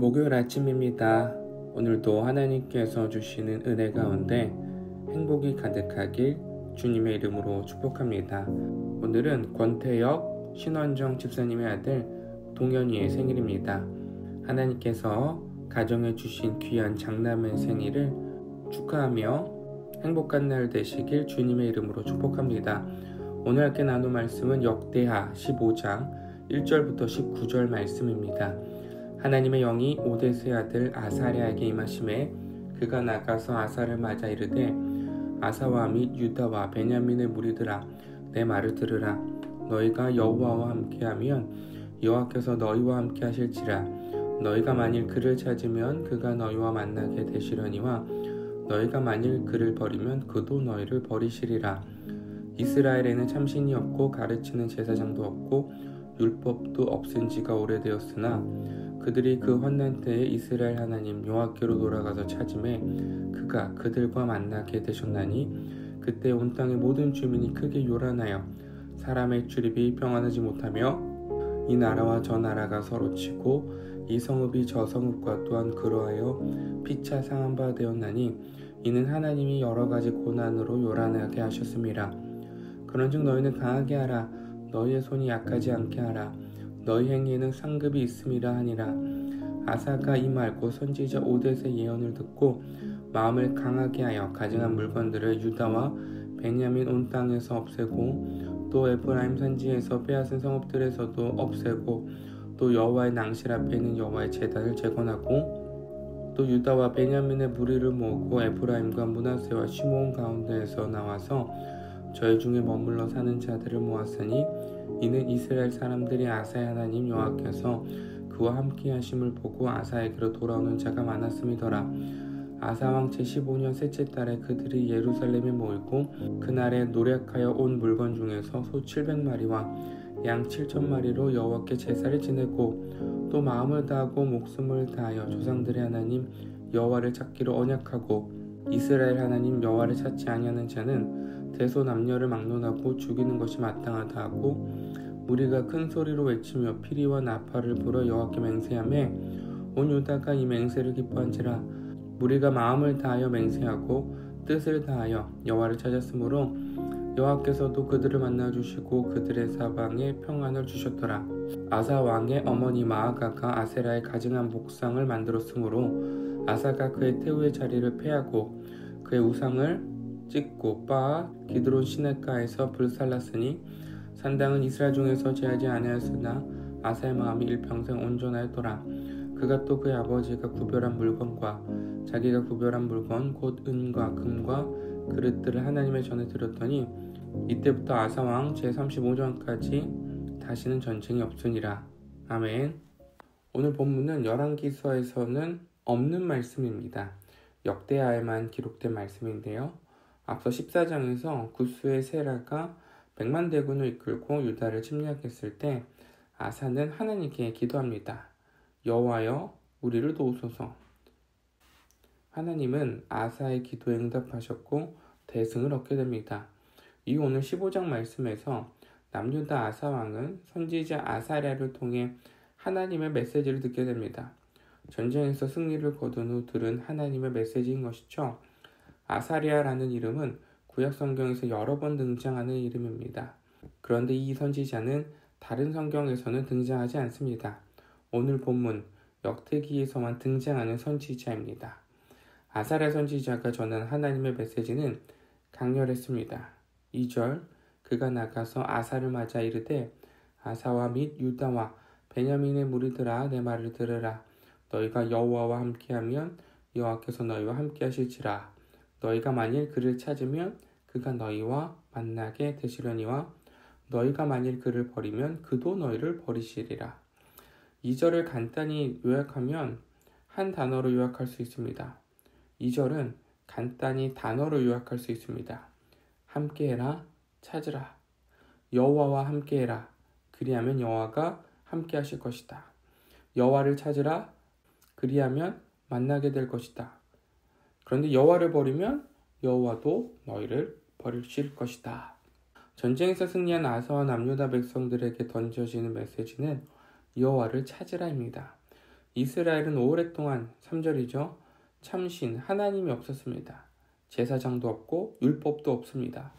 목요일 아침입니다. 오늘도 하나님께서 주시는 은혜 가운데 행복이 가득하길 주님의 이름으로 축복합니다. 오늘은 권태혁, 신원정 집사님의 아들 동현이의 생일입니다. 하나님께서 가정에 주신 귀한 장남의 생일을 축하하며 행복한 날 되시길 주님의 이름으로 축복합니다. 오늘 함께 나눌 말씀은 역대하 15장 1절부터 19절 말씀입니다. 하나님의 영이 오뎃의 아들 아사랴에게 임하심에 그가 나가서 아사를 맞아 이르되 아사와 및 유다와 베냐민의 무리들아 내 말을 들으라. 너희가 여호와와 함께하면 여호와께서 너희와 함께 하실지라. 너희가 만일 그를 찾으면 그가 너희와 만나게 되시려니와 너희가 만일 그를 버리면 그도 너희를 버리시리라. 이스라엘에는 참신이 없고 가르치는 제사장도 없고 율법도 없은 지가 오래되었으나 그들이 그 환난 때에 이스라엘 하나님 여호와께로 돌아가서 찾음에 그가 그들과 만나게 되셨나니 그때 온 땅의 모든 주민이 크게 요란하여 사람의 출입이 평안하지 못하며 이 나라와 저 나라가 서로 치고 이 성읍이 저 성읍과 또한 그러하여 피차 상한 바 되었나니 이는 하나님이 여러 가지 고난으로 요란하게 하셨음이라. 그런즉 너희는 강하게 하라. 너희의 손이 약하지 않게 하라. 너희 행위에는 상급이 있음이라 하니라. 아사가 이 말고 선지자 오뎃의 예언을 듣고 마음을 강하게 하여 가증한 물건들을 유다와 베냐민 온 땅에서 없애고 또 에프라임 산지에서 빼앗은 성읍들에서도 없애고 또 여호와의 낭실 앞에 있는 여호와의 제단을 재건하고 또 유다와 베냐민의 무리를 모으고 에프라임과 므낫세와 시므온 가운데에서 나와서 저희 중에 머물러 사는 자들을 모았으니 이는 이스라엘 사람들이 아사의 하나님 여호와께서 그와 함께 하심을 보고 아사에게로 돌아오는 자가 많았음이더라. 아사왕 제15년 셋째 달에 그들이 예루살렘에 모이고 그날에 노력하여 온 물건 중에서 소 700마리와 양 7,000마리로 여호와께 제사를 지내고 또 마음을 다하고 목숨을 다하여 조상들의 하나님 여호와를 찾기로 언약하고 이스라엘 하나님 여호와를 찾지 아니하는 자는 대소남녀를 막론하고 죽이는 것이 마땅하다 하고 우리가 큰 소리로 외치며 피리와 나팔을 불어 여호와께 맹세하매 온 유다가 이 맹세를 기뻐한지라. 우리가 마음을 다하여 맹세하고 뜻을 다하여 여호와를 찾았으므로 여호와께서도 그들을 만나주시고 그들의 사방에 평안을 주셨더라. 아사 왕의 어머니 마아가가 아세라의 가증한 목상을 만들었으므로 아사가 그의 태우의 자리를 폐하고 그의 우상을 찍고 빻아 기드론 시냇가에서 불살랐으니 산당은 이스라엘 중에서 제하지 아니하였으나 아사의 마음이 일평생 온전하였더라. 그가 또 그의 아버지가 구별한 물건과 자기가 구별한 물건 곧 은과 금과 그릇들을 하나님의 전에 드렸더니 이때부터 아사왕 제35년까지 다시는 전쟁이 없으니라. 아멘. 오늘 본문은 열왕기서에서는 없는 말씀입니다. 역대하에만 기록된 말씀인데요. 앞서 14장에서 구스의 세라가 100만 대군을 이끌고 유다를 침략했을 때 아사는 하나님께 기도합니다. 여호와여 우리를 도우소서. 하나님은 아사의 기도에 응답하셨고 대승을 얻게 됩니다. 이후 오늘 15장 말씀에서 남유다 아사 왕은 선지자 아사랴를 통해 하나님의 메시지를 듣게 됩니다. 전쟁에서 승리를 거둔 후 들은 하나님의 메시지인 것이죠. 아사랴라는 이름은 구약 성경에서 여러 번 등장하는 이름입니다. 그런데 이 선지자는 다른 성경에서는 등장하지 않습니다. 오늘 본문 역대기에서만 등장하는 선지자입니다. 아사랴 선지자가 전한 하나님의 메시지는 강렬했습니다. 2절 그가 나가서 아사를 맞아 이르되 아사와 및 유다와 베냐민의 무리들아 내 말을 들으라. 너희가 여호와와 함께하면 여호와께서 너희와 함께 하실지라. 너희가 만일 그를 찾으면 그가 너희와 만나게 되시려니와 너희가 만일 그를 버리면 그도 너희를 버리시리라. 2절을 간단히 요약하면 한 단어로 요약할 수 있습니다. 2절은 간단히 단어로 요약할 수 있습니다. 함께해라, 찾으라. 여호와와 함께해라. 그리하면 여호와가 함께 하실 것이다. 여호와를 찾으라. 그리하면 만나게 될 것이다. 그런데 여호와를 버리면 여호와도 너희를 버리실 것이다. 전쟁에서 승리한 아사와 남유다 백성들에게 던져지는 메시지는 여호와를 찾으라입니다. 이스라엘은 오랫동안 3절이죠. 참신 하나님이 없었습니다. 제사장도 없고 율법도 없습니다.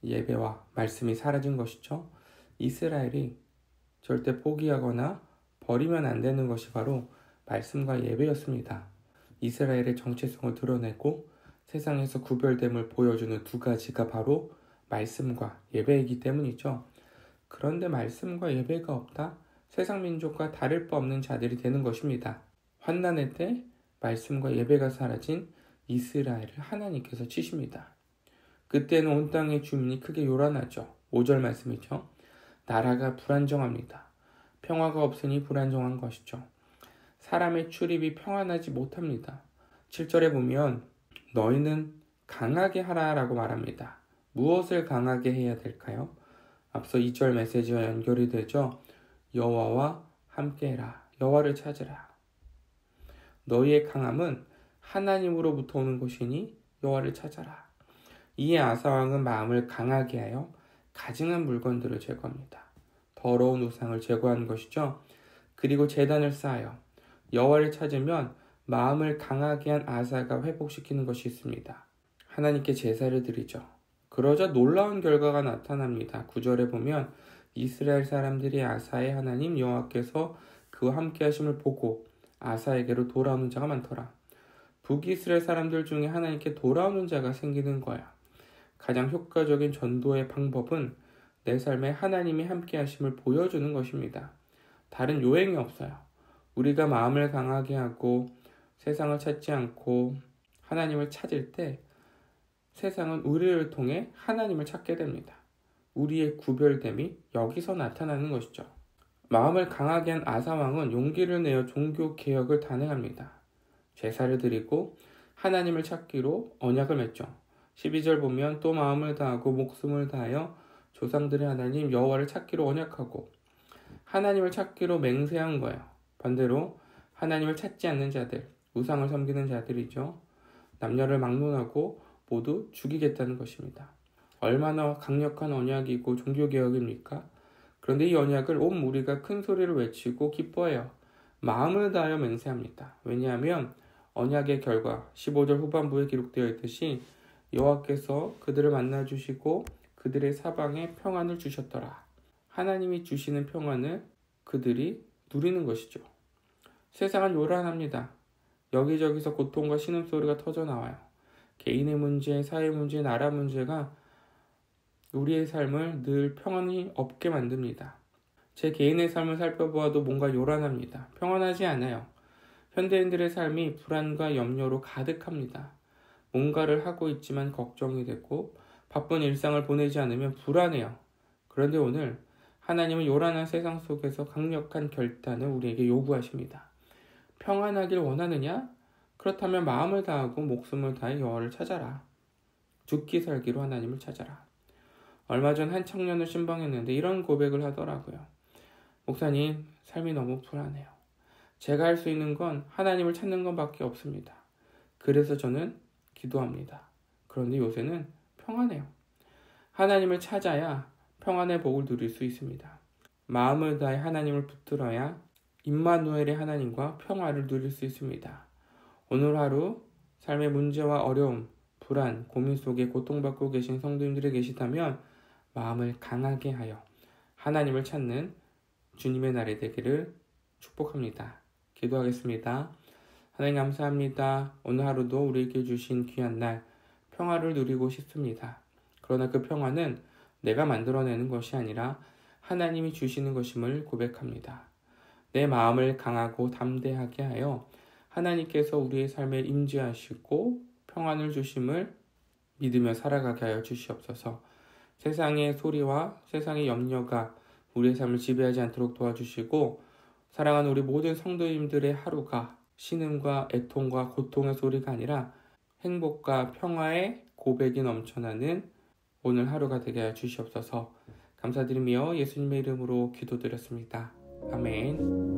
예배와 말씀이 사라진 것이죠. 이스라엘이 절대 포기하거나 버리면 안 되는 것이 바로 말씀과 예배였습니다. 이스라엘의 정체성을 드러내고 세상에서 구별됨을 보여주는 두 가지가 바로 말씀과 예배이기 때문이죠. 그런데 말씀과 예배가 없다? 세상 민족과 다를 바 없는 자들이 되는 것입니다. 환난의 때 말씀과 예배가 사라진 이스라엘을 하나님께서 치십니다. 그때는 온 땅의 주민이 크게 요란하죠. 5절 말씀이죠. 나라가 불안정합니다. 평화가 없으니 불안정한 것이죠. 사람의 출입이 평안하지 못합니다. 7절에 보면 너희는 강하게 하라라고 말합니다. 무엇을 강하게 해야 될까요? 앞서 2절 메시지와 연결이 되죠. 여호와와 함께해라. 여호와를 찾으라. 너희의 강함은 하나님으로부터 오는 것이니 여호와를 찾아라. 이에 아사왕은 마음을 강하게 하여 가증한 물건들을 제거합니다. 더러운 우상을 제거한 것이죠. 그리고 제단을 쌓아요. 여호와를 찾으면 마음을 강하게 한 아사가 회복시키는 것이 있습니다. 하나님께 제사를 드리죠. 그러자 놀라운 결과가 나타납니다. 9절에 보면 이스라엘 사람들이 아사의 하나님 여호와께서 그와 함께 하심을 보고 아사에게로 돌아오는 자가 많더라. 북이스라엘 사람들 중에 하나님께 돌아오는 자가 생기는 거야. 가장 효과적인 전도의 방법은 내 삶에 하나님이 함께 하심을 보여주는 것입니다. 다른 요행이 없어요. 우리가 마음을 강하게 하고 세상을 찾지 않고 하나님을 찾을 때 세상은 우리를 통해 하나님을 찾게 됩니다. 우리의 구별됨이 여기서 나타나는 것이죠. 마음을 강하게 한 아사왕은 용기를 내어 종교개혁을 단행합니다. 제사를 드리고 하나님을 찾기로 언약을 맺죠. 12절 보면 또 마음을 다하고 목숨을 다하여 조상들의 하나님 여호와를 찾기로 언약하고 하나님을 찾기로 맹세한 거예요. 반대로 하나님을 찾지 않는 자들, 우상을 섬기는 자들이죠. 남녀를 막론하고 모두 죽이겠다는 것입니다. 얼마나 강력한 언약이고 종교개혁입니까? 그런데 이 언약을 온 무리가 큰 소리를 외치고 기뻐해요. 마음을 다하여 맹세합니다. 왜냐하면 언약의 결과 15절 후반부에 기록되어 있듯이 여호와께서 그들을 만나주시고 그들의 사방에 평안을 주셨더라. 하나님이 주시는 평안을 그들이 누리는 것이죠. 세상은 요란합니다. 여기저기서 고통과 신음소리가 터져나와요. 개인의 문제, 사회 문제, 나라 문제가 우리의 삶을 늘 평안이 없게 만듭니다. 제 개인의 삶을 살펴보아도 뭔가 요란합니다. 평안하지 않아요. 현대인들의 삶이 불안과 염려로 가득합니다. 뭔가를 하고 있지만 걱정이 되고 바쁜 일상을 보내지 않으면 불안해요. 그런데 오늘 하나님은 요란한 세상 속에서 강력한 결단을 우리에게 요구하십니다. 평안하길 원하느냐? 그렇다면 마음을 다하고 목숨을 다해 여호와를 찾아라. 죽기 살기로 하나님을 찾아라. 얼마 전 한 청년을 신방했는데 이런 고백을 하더라고요. 목사님, 삶이 너무 불안해요. 제가 할 수 있는 건 하나님을 찾는 것밖에 없습니다. 그래서 저는 기도합니다. 그런데 요새는 평안해요. 하나님을 찾아야 평안의 복을 누릴 수 있습니다. 마음을 다해 하나님을 붙들어야 임마누엘의 하나님과 평화를 누릴 수 있습니다. 오늘 하루 삶의 문제와 어려움, 불안, 고민 속에 고통받고 계신 성도님들이 계시다면 마음을 강하게 하여 하나님을 찾는 주님의 날이 되기를 축복합니다. 기도하겠습니다. 하나님 감사합니다. 오늘 하루도 우리에게 주신 귀한 날 평화를 누리고 싶습니다. 그러나 그 평화는 내가 만들어내는 것이 아니라 하나님이 주시는 것임을 고백합니다. 내 마음을 강하고 담대하게 하여 하나님께서 우리의 삶에 임재하시고 평안을 주심을 믿으며 살아가게 하여 주시옵소서. 세상의 소리와 세상의 염려가 우리의 삶을 지배하지 않도록 도와주시고 사랑하는 우리 모든 성도님들의 하루가 신음과 애통과 고통의 소리가 아니라 행복과 평화의 고백이 넘쳐나는 오늘 하루가 되게 하여 주시옵소서. 감사드리며 예수님의 이름으로 기도드렸습니다. 아멘.